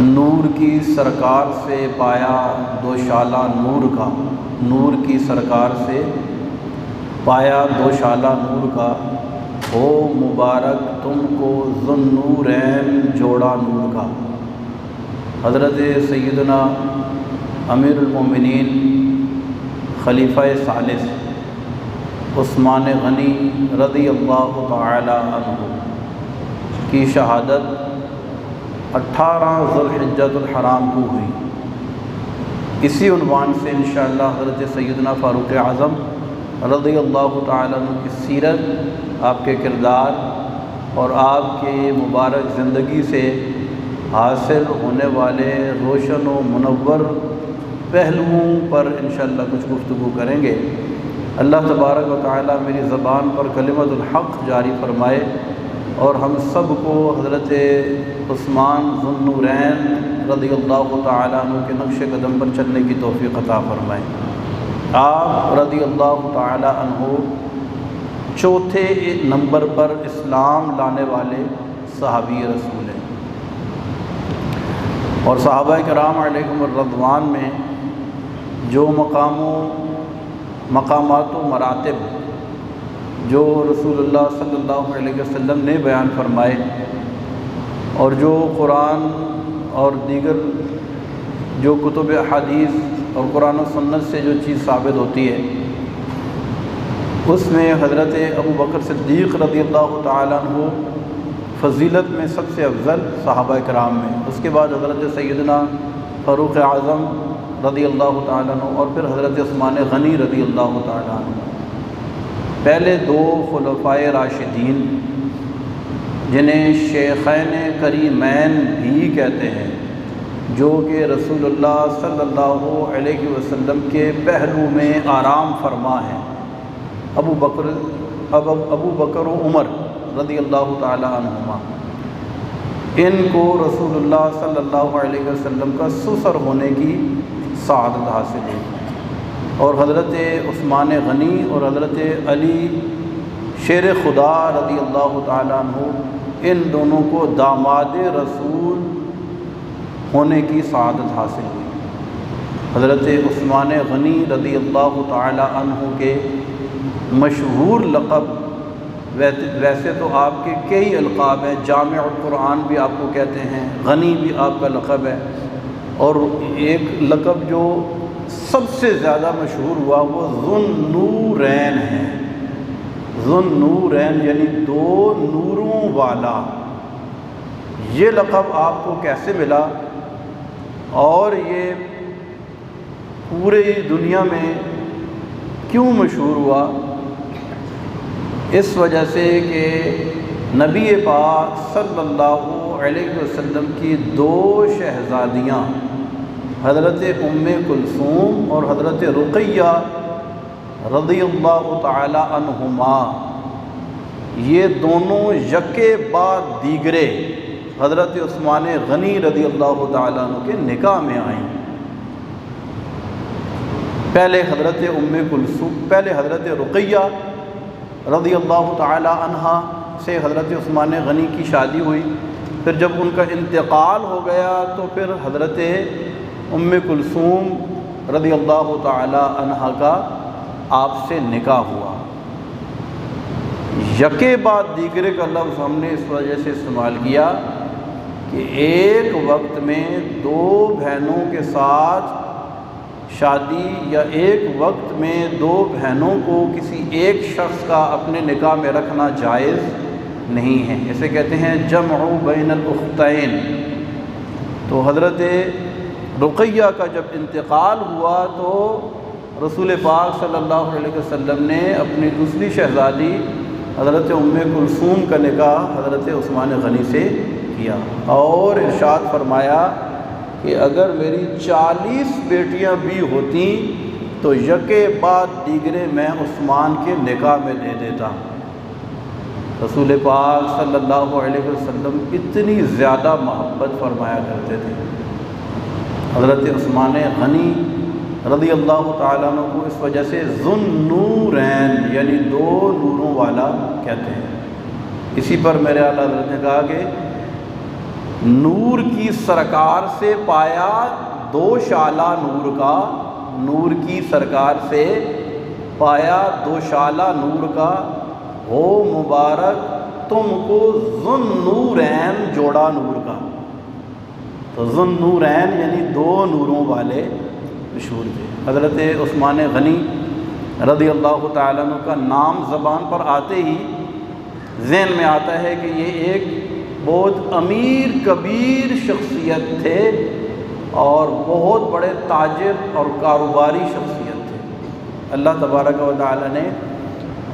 نور کی سرکار سے پایا دوشالہ نور کا، نور کی سرکار سے پایا دوشالہ نور کا، ہو مبارک تم کو ذو النورین جوڑا نور کا۔ حضرت سیدنا امیر المومنین خلیفہ ثالث عثمان غنی رضی اللہ تعالی عنہ کی شہادت 18 ذو الحجۃ الحرام کو ہوئی۔ اسی عنوان سے انشاءاللہ حضرت سیدنا فاروق اعظم رضی اللہ تعالی عنہ کی سیرت، آپ کے کردار اور آپ کے مبارک زندگی سے حاصل ہونے والے روشن و منور پہلوؤں پر انشاءاللہ کچھ گفتگو کریں گے۔ اللہ تبارک و تعالی میری زبان پر کلمۃ الحق جاری فرمائے اور ہم سب کو حضرت عثمان ذو النورین رضی اللہ تعالی عنہ کے نقش قدم پر چلنے کی توفیق عطا فرمائے۔ آپ رضی اللہ تعالی عنہ چوتھے نمبر پر اسلام لانے والے صحابی رسول ہیں، اور صحابہ کرام علیہم الرضوان میں جو مقامات و مراتب جو رسول اللہ صلی اللہ علیہ وسلم نے بیان فرمائے، اور جو قرآن اور دیگر جو کتب احادیث اور قرآن و سنت سے جو چیز ثابت ہوتی ہے، اس میں حضرت ابو بکر صدیق رضی اللہ تعالیٰ عنہ فضیلت میں سب سے افضل صحابہ کرام میں، اس کے بعد حضرت سیدنا فاروق اعظم رضی اللہ تعالیٰ عنہ، اور پھر حضرت عثمان غنی رضی اللہ تعالیٰ عنہ۔ پہلے دو خلفائے راشدین جنہیں شیخین کریمین بھی کہتے ہیں، جو کہ رسول اللہ صلی اللہ علیہ وسلم کے پہلو میں آرام فرما ہیں، ابو بکر و عمر رضی اللہ تعالی عنہما، ان کو رسول اللہ صلی اللہ علیہ وسلم کا سسر ہونے کی سعادت حاصل ہوئی، اور حضرت عثمان غنی اور حضرت علی شیر خدا رضی اللہ تعالی عنہ، ان دونوں کو داماد رسول ہونے کی سعادت حاصل ہوئی۔ حضرت عثمان غنی رضی اللہ تعالی عنہ کے مشہور لقب، ویسے تو آپ کے کئی القاب ہیں، جامع القرآن بھی آپ کو کہتے ہیں، غنی بھی آپ کا لقب ہے، اور ایک لقب جو سب سے زیادہ مشہور ہوا وہ ذو النورین ہے۔ ذو النورین یعنی دو نوروں والا۔ یہ لقب آپ کو کیسے ملا اور یہ پوری دنیا میں کیوں مشہور ہوا؟ اس وجہ سے کہ نبی پاک صلی اللہ علیہ وسلم کی دو شہزادیاں حضرت ام کلثوم اور حضرت رقیہ رضی اللہ تعالی عنہما، یہ دونوں یکے بعد دیگرے حضرت عثمان غنی رضی اللہ تعالی عنہ کے نکاح میں آئیں۔ پہلے حضرت رقیہ رضی اللہ تعالی عنہ سے حضرت عثمان غنی کی شادی ہوئی، پھر جب ان کا انتقال ہو گیا تو پھر حضرت ام کلثوم رضی اللہ تعالی عنہ کا آپ سے نکاح ہوا۔ یکے بعد دیگرے کا لفظ ہم نے اس وجہ سے استعمال کیا کہ ایک وقت میں دو بہنوں کے ساتھ شادی یا ایک وقت میں دو بہنوں کو کسی ایک شخص کا اپنے نکاح میں رکھنا جائز نہیں ہے، اسے کہتے ہیں جمع بین الاختین۔ تو حضرت رقیہ کا جب انتقال ہوا تو رسول پاک صلی اللہ علیہ وسلم نے اپنی دوسری شہزادی حضرت ام کلثوم کا نکاح حضرت عثمان غنی سے کیا، اور ارشاد فرمایا کہ اگر میری 40 بیٹیاں بھی ہوتی تو یکے بعد دیگرے میں عثمان کے نکاح میں دے دیتا۔ رسول پاک صلی اللہ علیہ وسلم اتنی زیادہ محبت فرمایا کرتے تھے۔ حضرت عثمان غنی رضی اللہ تعالیٰ عنہ کو اس وجہ سے ذو النورین یعنی دو نوروں والا کہتے ہیں۔ اسی پر میرے اعلیٰ حضرت نے کہا کہ نور کی سرکار سے پایا دو شعلہ نور کا، نور کی سرکار سے پایا دو شعلہ نور کا، ہو مبارک تم کو ذن نورین جوڑا نور کا۔ تو ذن نورین یعنی دو نوروں والے مشہور تھے۔ حضرت عثمان غنی رضی اللہ تعالیٰ عنہ کا نام زبان پر آتے ہی ذہن میں آتا ہے کہ یہ ایک بہت امیر کبیر شخصیت تھے اور بہت بڑے تاجر اور کاروباری شخصیت تھے۔ اللہ تبارک و تعالیٰ نے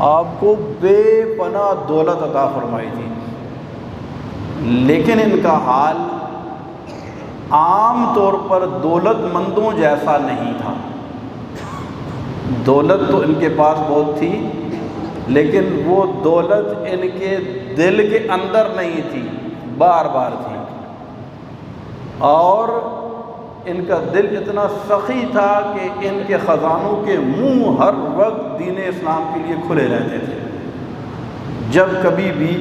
آپ کو بے پناہ دولت عطا فرمائی تھی، لیکن ان کا حال عام طور پر دولت مندوں جیسا نہیں تھا۔ دولت تو ان کے پاس بہت تھی، لیکن وہ دولت ان کے دل کے اندر نہیں تھی، بار بار تھی، اور ان کا دل اتنا سخی تھا کہ ان کے خزانوں کے منہ ہر وقت دین اسلام کے لیے کھلے رہتے تھے۔ جب کبھی بھی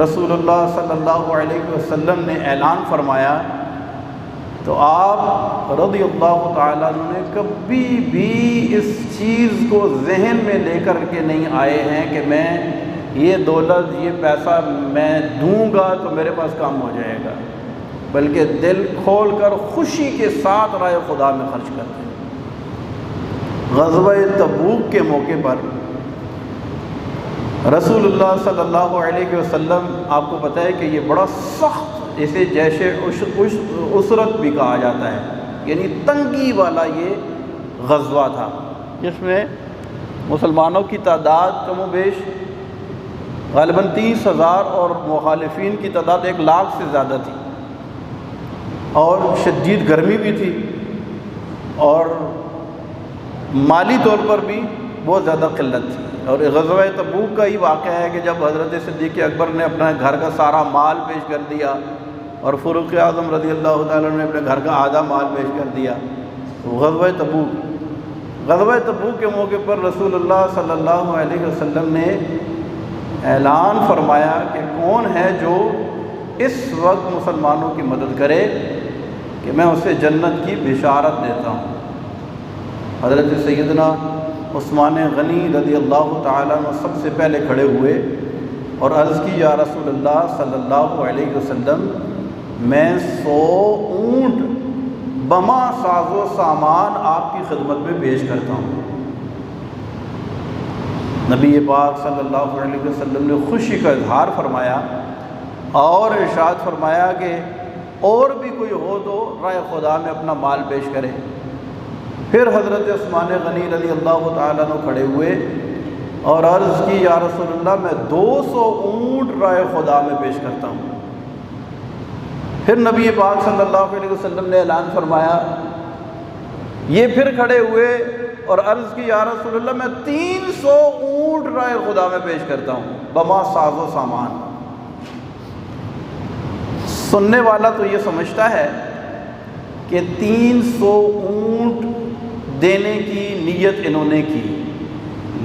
رسول اللہ صلی اللہ علیہ وسلم نے اعلان فرمایا تو آپ رضی اللہ تعالیٰ عنہ نے کبھی بھی اس چیز کو ذہن میں لے کر کے نہیں آئے ہیں کہ میں یہ دولت یہ پیسہ میں دوں گا تو میرے پاس کام ہو جائے گا، بلکہ دل کھول کر خوشی کے ساتھ راہ خدا میں خرچ کرتے ہیں۔ غزوہ تبوک کے موقع پر رسول اللہ صلی اللہ علیہ وسلم، آپ کو پتہ ہے کہ یہ بڑا سخت، اسے جیش اسرت بھی کہا جاتا ہے، یعنی تنگی والا یہ غزوہ تھا، جس میں مسلمانوں کی تعداد کم و بیش غالباً 30,000 اور مخالفین کی تعداد 1,00,000 سے زیادہ تھی، اور شدید گرمی بھی تھی، اور مالی طور پر بھی بہت زیادہ قلت تھی۔ اور غزوہ تبوک کا ہی واقعہ ہے کہ جب حضرت صدیق اکبر نے اپنا گھر کا سارا مال پیش کر دیا اور فاروق اعظم رضی اللہ تعالیٰ نے اپنے گھر کا آدھا مال پیش کر دیا، تو غزوہ تبوک کے موقع پر رسول اللہ صلی اللہ علیہ وسلم نے اعلان فرمایا کہ کون ہے جو اس وقت مسلمانوں کی مدد کرے کہ میں اسے جنت کی بشارت دیتا ہوں۔ حضرت سیدنا عثمان غنی رضی اللہ تعالیٰ عنہ سب سے پہلے کھڑے ہوئے اور عرض کی، یا رسول اللہ صلی اللہ علیہ وسلم، میں 100 اونٹ بما ساز و سامان آپ کی خدمت میں پیش کرتا ہوں۔ نبی پاک صلی اللہ علیہ وسلم نے خوشی کا اظہار فرمایا اور ارشاد فرمایا کہ اور بھی کوئی ہو تو راہ خدا میں اپنا مال پیش کرے۔ پھر حضرت عثمان غنی رضی اللہ تعالیٰ عنہ کھڑے ہوئے اور عرض کی، یا رسول اللہ، میں 200 اونٹ راہ خدا میں پیش کرتا ہوں۔ پھر نبی پاک صلی اللہ علیہ وسلم نے اعلان فرمایا، یہ پھر کھڑے ہوئے اور عرض کی، یا رسول اللہ، میں 300 اونٹ راہ خدا میں پیش کرتا ہوں بما ساز و سامان۔ سننے والا تو یہ سمجھتا ہے کہ 300 اونٹ دینے کی نیت انہوں نے کی،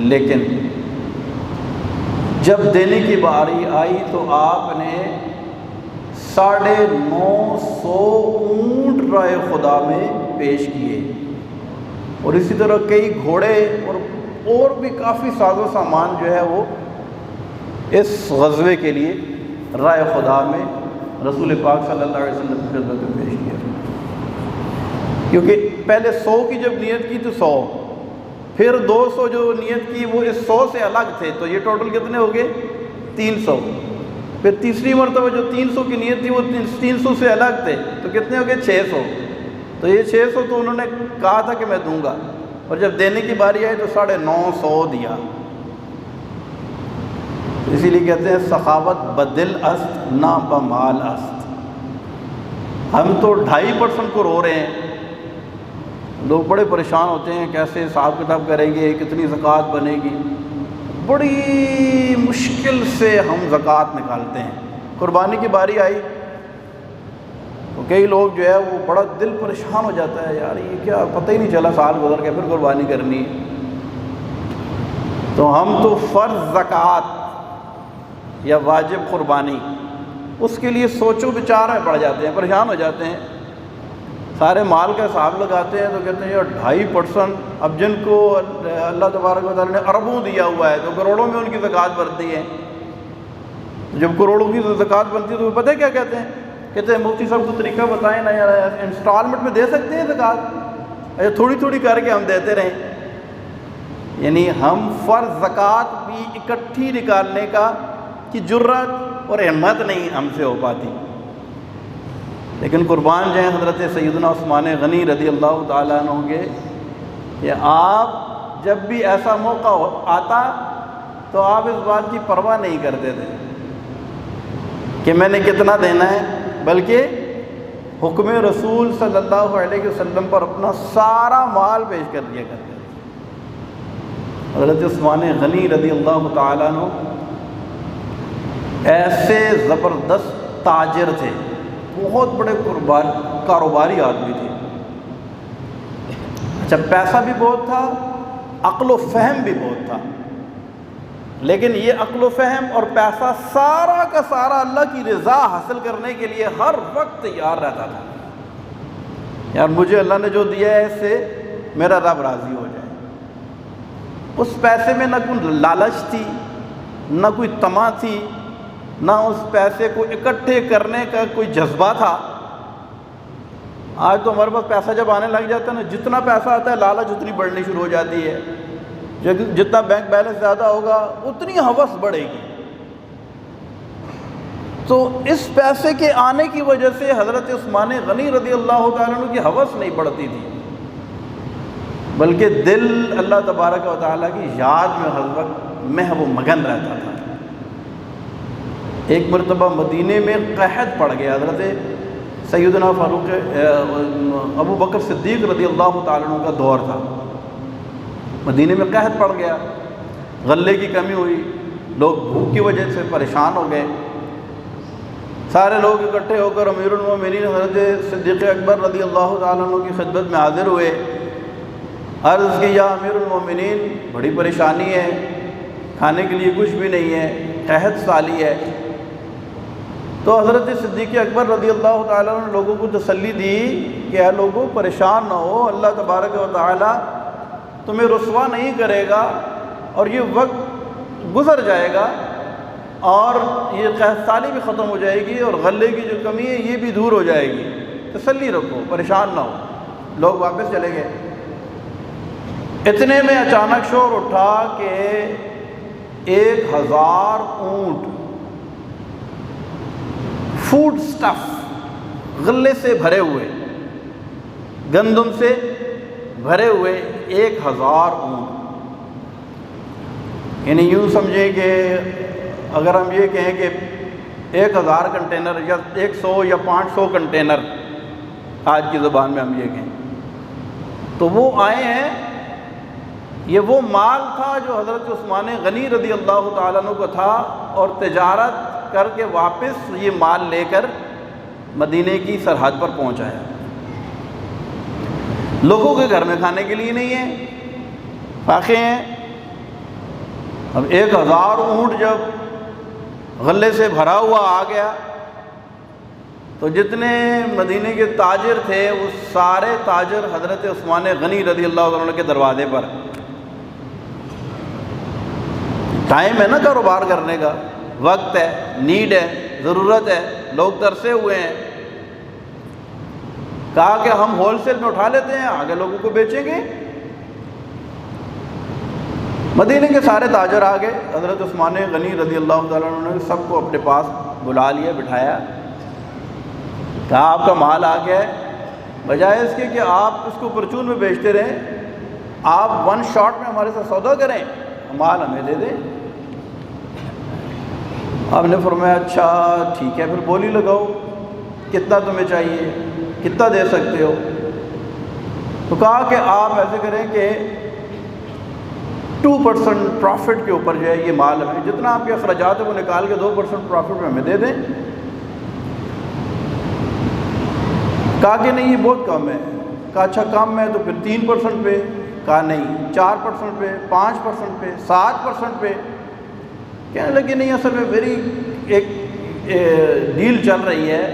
لیکن جب دینے کی باری آئی تو آپ نے 950 اونٹ راہ خدا میں پیش کیے، اور اسی طرح کئی گھوڑے اور بھی کافی ساز و سامان جو ہے وہ اس غزوے کے لیے راہ خدا میں رسول پاک صلی اللہ علیہ وسلم کی خدمت میں پیش کیا۔ کیونکہ پہلے 100 کی جب نیت کی تو 100، پھر 200 جو نیت کی وہ اس 100 سے الگ تھے، تو یہ ٹوٹل کتنے ہو گئے؟ 300۔ پھر تیسری مرتبہ جو 300 کی نیت تھی وہ 300 سے الگ تھے، تو کتنے ہو گئے؟ 600۔ تو یہ 600 تو انہوں نے کہا تھا کہ میں دوں گا، اور جب دینے کی باری آئی تو 950 دیا۔ اسی لیے کہتے ہیں سخاوت بدل است نہ بمال است۔ ہم تو 2.5% کو رو رہے ہیں، لوگ بڑے پریشان ہوتے ہیں کیسے حساب کتاب کریں گے، کتنی زکوٰۃ بنے گی۔ بڑی مشکل سے ہم زکوٰۃ نکالتے ہیں۔ قربانی کی باری آئی تو کئی لوگ جو ہے وہ بڑا دل پریشان ہو جاتا ہے، یار یہ کیا پتہ ہی نہیں چلا، سال گزر کے پھر قربانی کرنی۔ تو ہم تو فرض زکوٰۃ یا واجب قربانی اس کے لیے سوچو بچار میں پڑ جاتے ہیں، پریشان ہو جاتے ہیں، سارے مال کا حساب لگاتے ہیں تو کہتے ہیں یار 2.5%، اب جن کو اللہ تبارک و تعالیٰ نے اربوں دیا ہوا ہے تو کروڑوں میں ان کی زکوٰۃ بنتی ہے، جب کروڑوں کی زکوٰۃ بنتی ہے تو وہ پتہ ہے کیا کہتے ہیں؟ کہتے ہیں مفتی صاحب کو طریقہ بتائیں نا یار، انسٹالمنٹ میں دے سکتے ہیں زکوٰۃ؟ اچھا تھوڑی تھوڑی کر کے ہم دیتے رہیں، یعنی ہم فرض زکوٰۃ بھی اکٹھی نکالنے کی جرات اور ہمت نہیں ہم سے ہو پاتی۔ لیکن قربان جائیں حضرت سیدنا عثمان غنی رضی اللہ تعالیٰ عنہ کے کہ آپ جب بھی ایسا موقع آتا تو آپ اس بات کی پرواہ نہیں کرتے تھے کہ میں نے کتنا دینا ہے، بلکہ حکم رسول صلی اللہ علیہ وسلم پر اپنا سارا مال پیش کر دیا کرتے تھے۔ حضرت عثمان غنی رضی اللہ تعالیٰ عنہ ایسے زبردست تاجر تھے، بہت بڑے کاروباری آدمی تھے۔ اچھا پیسہ بھی بہت تھا، عقل و فہم بھی بہت تھا، لیکن یہ عقل و فہم اور پیسہ سارا کا سارا اللہ کی رضا حاصل کرنے کے لیے ہر وقت تیار رہتا تھا، یار مجھے اللہ نے جو دیا ہے اس سے میرا رب راضی ہو جائے۔ اس پیسے میں نہ کوئی لالچ تھی، نہ کوئی طمع تھی، نہ اس پیسے کو اکٹھے کرنے کا کوئی جذبہ تھا۔ آج تو ہمارے پاس پیسہ جب آنے لگ جاتا ہے نا، جتنا پیسہ آتا ہے لالچ اتنی بڑھنی شروع ہو جاتی ہے، جتنا بینک بیلنس زیادہ ہوگا اتنی ہوس بڑھے گی۔ تو اس پیسے کے آنے کی وجہ سے حضرت عثمان غنی رضی اللہ تعالیٰ عنہ کی ہوس نہیں بڑھتی تھی، بلکہ دل اللہ تبارک و تعالیٰ کی یاد میں ہر وقت محو مگن رہتا تھا۔ ایک مرتبہ مدینے میں قحط پڑ گیا، حضرت سیدنا فاروق ابو بکر صدیق رضی اللہ تعالیٰ عنہ کا دور تھا، مدینے میں قحط پڑ گیا، غلے کی کمی ہوئی، لوگ بھوک کی وجہ سے پریشان ہو گئے۔ سارے لوگ اکٹھے ہو کر امیر المومنین حضرت صدیق اکبر رضی اللہ تعالیٰ عنہ کی خدمت میں حاضر ہوئے، عرض کی یا امیر المومنین بڑی پریشانی ہے، کھانے کے لیے کچھ بھی نہیں ہے، قحط سالی ہے۔ تو حضرت صدیق اکبر رضی اللہ تعالیٰ عنہ نے لوگوں کو تسلی دی کہ اے لوگوں پریشان نہ ہو، اللہ تبارک و تعالیٰ تمہیں رسوا نہیں کرے گا، اور یہ وقت گزر جائے گا اور یہ قحط سالی بھی ختم ہو جائے گی، اور غلے کی جو کمی ہے یہ بھی دور ہو جائے گی، تسلی رکھو، پریشان نہ ہو۔ لوگ واپس چلے گئے۔ اتنے میں اچانک شور اٹھا کہ 1000 اونٹ فوڈ سٹف غلے سے بھرے ہوئے، گندم سے بھرے ہوئے 1000 اونٹ، یعنی یوں سمجھیں کہ اگر ہم یہ کہیں کہ 1000 کنٹینر یا 100 یا 500 کنٹینر آج کی زبان میں ہم یہ کہیں، تو وہ آئے ہیں۔ یہ وہ مال تھا جو حضرت عثمان غنی رضی اللہ تعالیٰ عنہ کو تھا، اور تجارت کر کے واپس یہ مال لے کر مدینے کی سرحد پر پہنچایا۔ لوگوں کے گھر میں کھانے کے لیے نہیں ہے، فاقے ہیں۔ اب 1000 اونٹ جب غلے سے بھرا ہوا آ گیا تو جتنے مدینے کے تاجر تھے وہ سارے تاجر حضرت عثمان غنی رضی اللہ عنہ کے دروازے پر۔ ٹائم ہے نا کاروبار کرنے کا، وقت ہے، نیڈ ہے، ضرورت ہے، لوگ ترسے ہوئے ہیں۔ کہا کہ ہم ہول سیل میں اٹھا لیتے ہیں، آگے لوگوں کو بیچیں گے۔ مدینے کے سارے تاجر آ گئے، حضرت عثمان غنی رضی اللہ تعالیٰ عنہ نے سب کو اپنے پاس بلا لیا، بٹھایا، کہا آپ کا مال آ گیا ہے، بجائے اس کے کہ آپ اس کو پرچون میں بیچتے رہیں، آپ 1 شاٹ میں ہمارے ساتھ سودا کریں، مال ہمیں دے دیں۔ آپ نے فرمایا اچھا ٹھیک ہے، پھر بولی لگاؤ، کتنا تمہیں چاہیے، کتنا دے سکتے ہو؟ تو کہا کہ آپ ایسے کریں کہ 2% پروفٹ کے اوپر جو ہے یہ مال ہمیں، جتنا آپ کے اخراجات ہیں وہ نکال کے 2% پروفٹ میں ہمیں دے دیں۔ کہا کہ نہیں یہ بہت کم ہے۔ کہا اچھا کم ہے تو پھر 3% پہ؟ کہا نہیں 4% پہ، 5% پہ، 7% پہ۔ کہنے لگے نہیں اصل میں میری ڈیل چل رہی ہے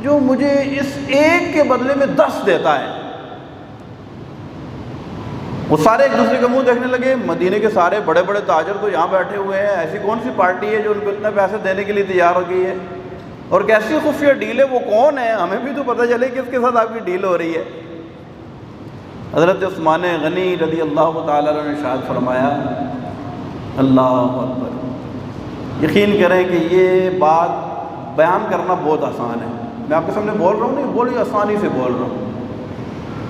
جو مجھے اس ایک کے بدلے میں 10 دیتا ہے۔ وہ سارے ایک دوسرے کا منہ دیکھنے لگے، مدینے کے سارے بڑے بڑے تاجر تو یہاں بیٹھے ہوئے ہیں، ایسی کون سی پارٹی ہے جو ان کو اتنے پیسے دینے کے لیے تیار ہو گئی ہے، اور کیسی خفیہ ڈیل ہے، وہ کون ہے، ہمیں بھی تو پتہ چلے کس کے ساتھ آپ کی ڈیل ہو رہی ہے۔ حضرت عثمان غنی رضی اللہ تعالیٰ عنہ نے ارشاد فرمایا، اللہ اکبر، یقین کریں کہ یہ بات بیان کرنا بہت آسان ہے، میں آپ کے سامنے بول رہا ہوں، نہیں بولی آسانی سے بول رہا ہوں،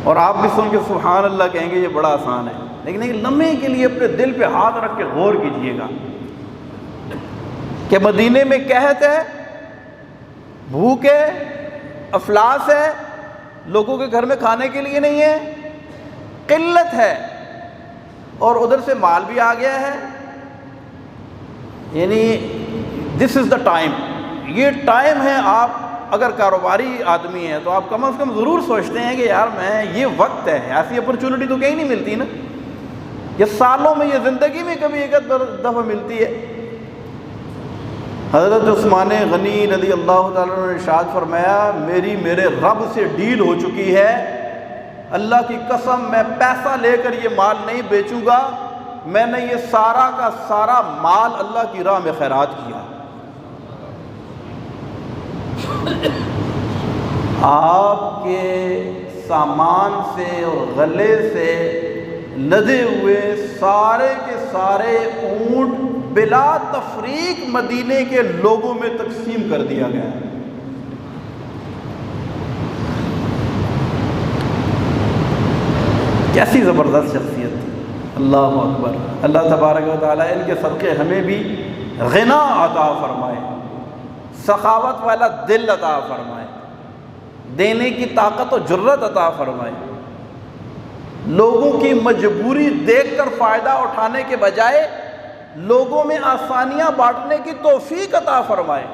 اور آپ بھی سن کے سبحان اللہ کہیں گے یہ بڑا آسان ہے، لیکن ایک لمحے کے لیے اپنے دل پہ ہاتھ رکھ کے غور کیجئے گا کہ مدینے میں قحط ہے، بھوک ہے، افلاس ہے، لوگوں کے گھر میں کھانے کے لیے نہیں ہے، قلت ہے، اور ادھر سے مال بھی آ گیا ہے، یعنی دس از دا ٹائم، یہ ٹائم ہے۔ آپ اگر کاروباری آدمی ہیں تو آپ کم از کم ضرور سوچتے ہیں کہ یار میں یہ وقت ہے، ایسی اپرچونٹی تو کہیں نہیں ملتی نا، یہ سالوں میں، یہ زندگی میں کبھی ایک دفعہ ملتی ہے۔ حضرت عثمان غنی رضی اللہ تعالیٰ عنہ نے ارشاد فرمایا، میرے رب سے ڈیل ہو چکی ہے، اللہ کی قسم میں پیسہ لے کر یہ مال نہیں بیچوں گا، میں نے یہ سارا کا سارا مال اللہ کی راہ میں خیرات کیا۔ آپ کے سامان سے اور غلے سے لدے ہوئے سارے کے سارے اونٹ بلا تفریق مدینے کے لوگوں میں تقسیم کر دیا گیا۔ کیسی زبردست شخصیت تھی، اللہ اکبر۔ اللہ تبارک و تعالیٰ ان کے صدقے ہمیں بھی غنا عطا فرمائے، سخاوت والا دل عطا فرمائے، دینے کی طاقت و جرت عطا فرمائے، لوگوں کی مجبوری دیکھ کر فائدہ اٹھانے کے بجائے لوگوں میں آسانیاں بانٹنے کی توفیق عطا فرمائے۔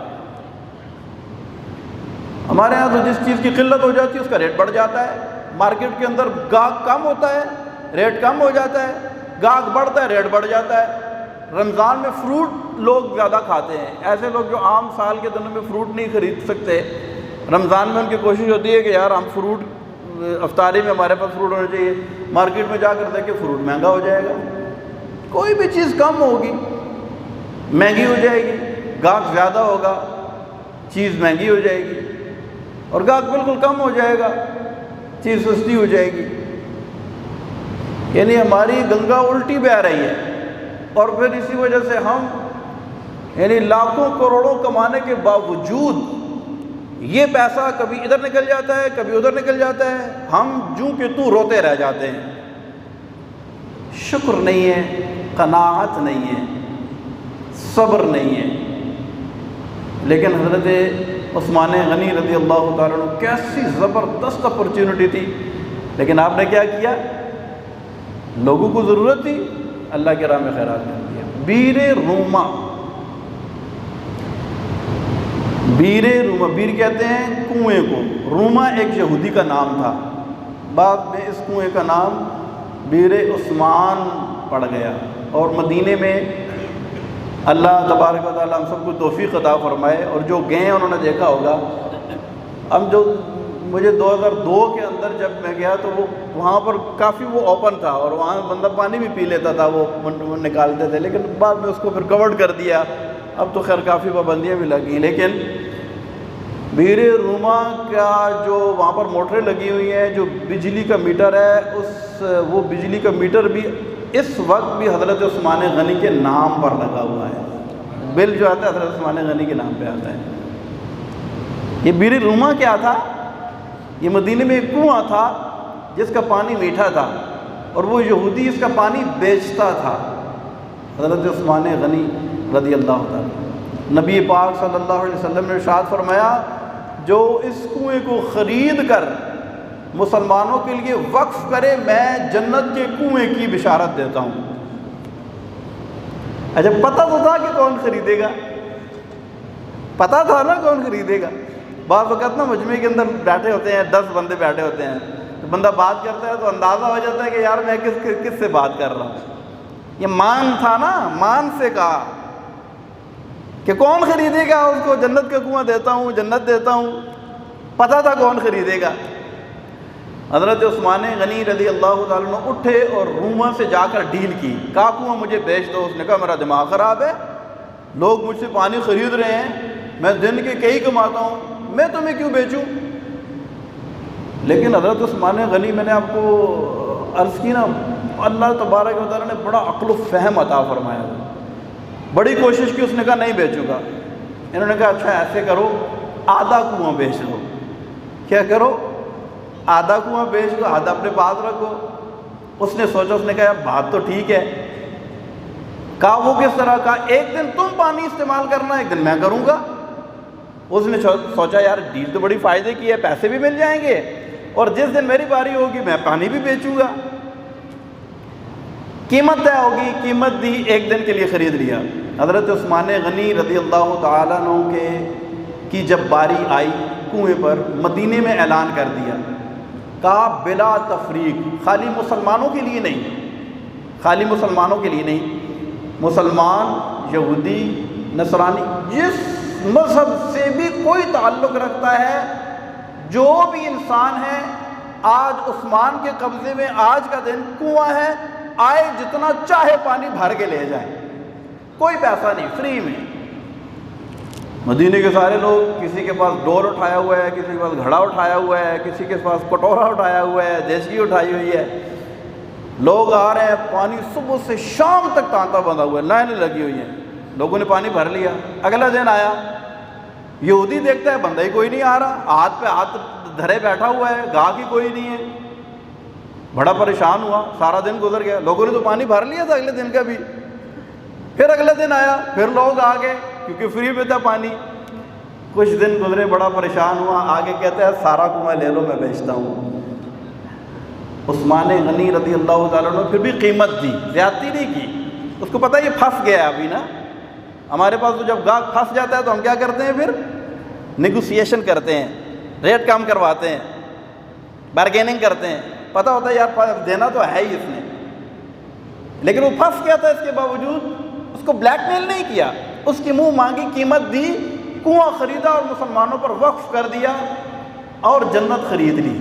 ہمارے ہاں تو جس چیز کی قلت ہو جاتی ہے اس کا ریٹ بڑھ جاتا ہے، مارکیٹ کے اندر گاہک کم ہوتا ہے ریٹ کم ہو جاتا ہے، گاہک بڑھتا ہے ریٹ بڑھ جاتا ہے۔ رمضان میں فروٹ لوگ زیادہ کھاتے ہیں، ایسے لوگ جو عام سال کے دنوں میں فروٹ نہیں خرید سکتے، رمضان میں ان کی کوشش ہوتی ہے کہ یار ہم فروٹ، افطاری میں ہمارے پاس فروٹ ہونا چاہیے، مارکیٹ میں جا کر دیکھیں فروٹ مہنگا ہو جائے گا، کوئی بھی چیز کم ہوگی مہنگی ہو جائے گی، گاہک زیادہ ہوگا چیز مہنگی ہو جائے گی، اور گاہک بالکل کم ہو جائے گا چیز سستی ہو جائے گی۔ یعنی ہماری گنگا الٹی بہہ رہی ہے، اور پھر اسی وجہ سے ہم یعنی لاکھوں کروڑوں کمانے کے باوجود یہ پیسہ کبھی ادھر نکل جاتا ہے کبھی ادھر نکل جاتا ہے، ہم جوں کہ تو روتے رہ جاتے ہیں۔ شکر نہیں ہے، قناعت نہیں ہے، صبر نہیں ہے۔ لیکن حضرت عثمان غنی رضی اللہ تعالیٰ عنہ کیسی زبردست اپرچونٹی تھی، لیکن آپ نے کیا کیا؟ لوگوں کو ضرورت تھی، اللہ کے راہ میں خیرات کر دیا۔ بیر روما، بیر روما، بیر کہتے ہیں کنویں کو، روما ایک یہودی کا نام تھا، بعد میں اس کنویں کا نام بیر عثمان پڑ گیا۔ اور مدینے میں اللہ تبارک و تعالیٰ ہم سب کو توفیق عطا فرمائے، اور جو گئے انہوں نے دیکھا ہوگا، ہم جو مجھے 2002 کے اندر جب میں گیا تو وہ وہاں پر کافی وہ اوپن تھا، اور وہاں بندہ پانی بھی پی لیتا تھا، وہ نکالتے تھے، لیکن بعد میں اس کو پھر کورڈ کر دیا، اب تو خیر کافی پابندیاں بھی لگیں۔ لیکن بیر روما کا جو وہاں پر موٹریں لگی ہوئی ہیں، جو بجلی کا میٹر ہے، وہ بجلی کا میٹر بھی اس وقت بھی حضرت عثمان غنی کے نام پر لگا ہوا ہے، بل جو آتا ہے حضرت عثمان غنی کے نام پہ آتا ہے۔ یہ بیر روما کیا تھا؟ یہ مدینے میں ایک کنواں تھا جس کا پانی میٹھا تھا، اور وہ یہودی اس کا پانی بیچتا تھا۔ حضرت عثمان غنی رضی اللہ تعالیٰ، نبی پاک صلی اللہ علیہ وسلم نے ارشاد فرمایا، جو اس کنویں کو خرید کر مسلمانوں کے لیے وقف کرے، میں جنت کے کنویں کی بشارت دیتا ہوں۔ اچھا پتہ تو تھا کہ کون خریدے گا، پتہ تھا نا کون خریدے گا۔ بعض وقت نا مجمع کے اندر بیٹھے ہوتے ہیں، 10 بندے بیٹھے ہوتے ہیں، تو بندہ بات کرتا ہے تو اندازہ ہو جاتا ہے کہ یار میں کس سے بات کر رہا ہوں۔ یہ مان تھا نا، مان سے کہا کہ کون خریدے گا اس کو، جنت کا کنواں دیتا ہوں، جنت دیتا ہوں، پتہ تھا کون خریدے گا۔ حضرت عثمان غنی رضی اللہ تعالیٰ عنہ اٹھے اور روما سے جا کر ڈیل کی، کہا کنواں مجھے بیچ دو۔ اس نے کہا میرا دماغ خراب ہے، لوگ مجھ سے پانی خرید رہے ہیں، میں دن کے کئی کماتا ہوں، میں تمہیں کیوں بیچوں؟ لیکن حضرت عثمان غنی، میں نے آپ کو عرض کی نا، اللہ تبارک و تعالیٰ نے بڑا عقل و فہم عطا فرمایا، بڑی کوشش کی، اس نے کہا نہیں بیچوں گا۔ انہوں نے کہا اچھا ایسے کرو، آدھا کنواں بیچ دو۔ کیا کرو؟ آدھا کنواں بیچ دو، آدھا اپنے پاس رکھو۔ اس نے سوچا، اس نے کہا بات تو ٹھیک ہے۔ کہا وہ کس طرح؟ کہا ایک دن تم پانی استعمال کرنا، ایک دن میں کروں گا۔ اس نے سوچا یار ڈیل تو بڑی فائدے کی ہے، پیسے بھی مل جائیں گے، اور جس دن میری باری ہوگی میں پانی بھی بیچوں گا۔ قیمت طے ہوگی، قیمت دی، ایک دن کے لیے خرید لیا۔ حضرت عثمان غنی رضی اللہ تعالیٰ عنہ کی جب باری آئی کنویں پر، مدینے میں اعلان کر دیا، کہا بلا تفریق، خالی مسلمانوں کے لیے نہیں، خالی مسلمانوں کے لیے نہیں، مسلمان، یہودی، نصرانی، جس مذہب سے بھی کوئی تعلق رکھتا ہے، جو بھی انسان ہے، آج عثمان کے قبضے میں آج کا دن کنواں ہے، آئے جتنا چاہے پانی بھر کے لے جائیں، کوئی پیسہ نہیں، فری میں۔ مدینے کے سارے لوگ، کسی کے پاس ڈور اٹھایا ہوا ہے، کسی کے پاس گھڑا اٹھایا ہوا ہے، کسی کے پاس کٹورا اٹھایا ہوا ہے، دیچکی اٹھائی ہوئی ہے، لوگ آ رہے ہیں، پانی صبح سے شام تک تانتا بندھا ہوا ہے، لائنیں لگی ہوئی ہیں، لوگوں نے پانی بھر لیا۔ اگلا دن آیا، یہودی دیکھتا ہے بندہ ہی کوئی نہیں آ رہا، ہاتھ پہ ہاتھ دھرے بیٹھا ہوا ہے، گاہک ہی کوئی نہیں ہے، بڑا پریشان ہوا، سارا دن گزر گیا، لوگوں نے تو پانی بھر لیا تھا اگلے دن کا بھی۔ پھر اگلے دن آیا، پھر لوگ آ گئے کیونکہ فری میں تھا پانی۔ کچھ دن گزرے، بڑا پریشان ہوا، آگے کہتا ہے سارا کنواں لے لو میں بیچتا ہوں۔ عثمان غنی رضی اللہ تعالیٰ عنہ پھر بھی قیمت دی، زیادتی نہیں کی، اس کو پتہ یہ پھنس گیا ہے ابھی نا۔ ہمارے پاس تو جب گاہک پھنس جاتا ہے تو ہم کیا کرتے ہیں؟ پھر نیگوسیشن کرتے ہیں، ریٹ کم کرواتے ہیں، بارگیننگ کرتے ہیں، پتہ ہوتا ہے یار دینا تو ہے ہی اس نے، لیکن وہ پھنس گیا تھا، اس کے باوجود اس کو بلیک میل نہیں کیا، اس کی منہ مانگی قیمت دی، کنواں خریدا اور مسلمانوں پر وقف کر دیا اور جنت خرید لی۔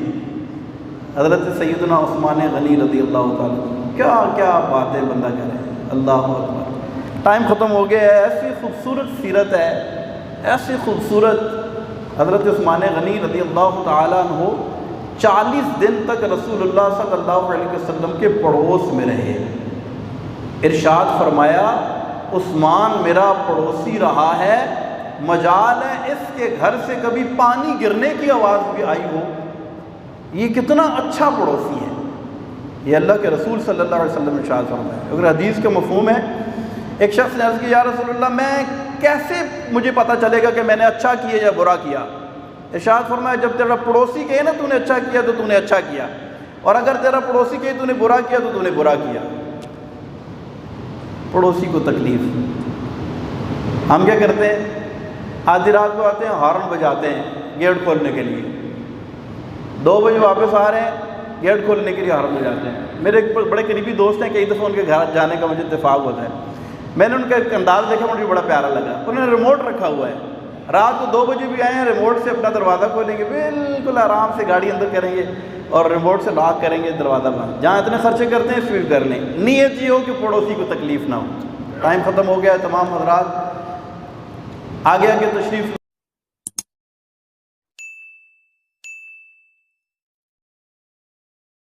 حضرت سیدنا عثمان غنی رضی اللہ تعالیٰ، کیا کیا باتیں بندہ کرے، اللہ اکبر۔ ٹائم ختم ہو گیا ہے، ایسی خوبصورت سیرت ہے، ایسی خوبصورت۔ حضرت عثمان غنی رضی اللہ تعالیٰ عنہ 40 دن تک رسول اللہ صلی اللہ علیہ وسلم کے پڑوس میں رہے۔ ارشاد فرمایا عثمان میرا پڑوسی رہا ہے، مجال ہے اس کے گھر سے کبھی پانی گرنے کی آواز بھی آئی ہو، یہ کتنا اچھا پڑوسی ہے۔ یہ اللہ کے رسول صلی اللہ علیہ وسلم ارشاد فرمایا۔ اگر حدیث کا مفہوم ہے، ایک شخص نے عرض کی یا رسول اللہ میں کیسے مجھے پتہ چلے گا کہ میں نے اچھا کیا یا برا کیا؟ ارشاد فرمایا جب تیرا پڑوسی کہے نا تو نے اچھا کیا تو تو نے اچھا کیا، اور اگر تیرا پڑوسی کہے تو نے برا کیا تو تو نے برا کیا۔ پڑوسی کو تکلیف، ہم کیا کرتے ہیں؟ آدھی رات کو آتے ہیں، ہارن بجاتے ہیں گیٹ کھولنے کے لیے، 2 بجے واپس آ رہے ہیں، گیٹ کھولنے کے لیے ہارن بجاتے ہیں۔ میرے ایک بڑے قریبی دوست ہیں، کئی دفعہ ان کے گھر جانے کا مجھے اتفاق ہوتا ہے، میں نے ان کا ایک انداز دیکھا، مجھے بڑا پیارا لگا۔ انہوں نے ریموٹ رکھا ہوا ہے، رات کو 2 بجے بھی آئے ہیں، ریموٹ سے اپنا دروازہ کھولیں گے، بالکل آرام سے گاڑی اندر کریں گے اور ریموٹ سے لاک کریں گے، دروازہ بند۔ جہاں اتنے خرچے کرتے ہیں سویپ کر لیں، نیت یہ ہو کہ پڑوسی کو تکلیف نہ ہو۔ ٹائم ختم ہو گیا ہے، تمام حضرات آگے آگے تشریف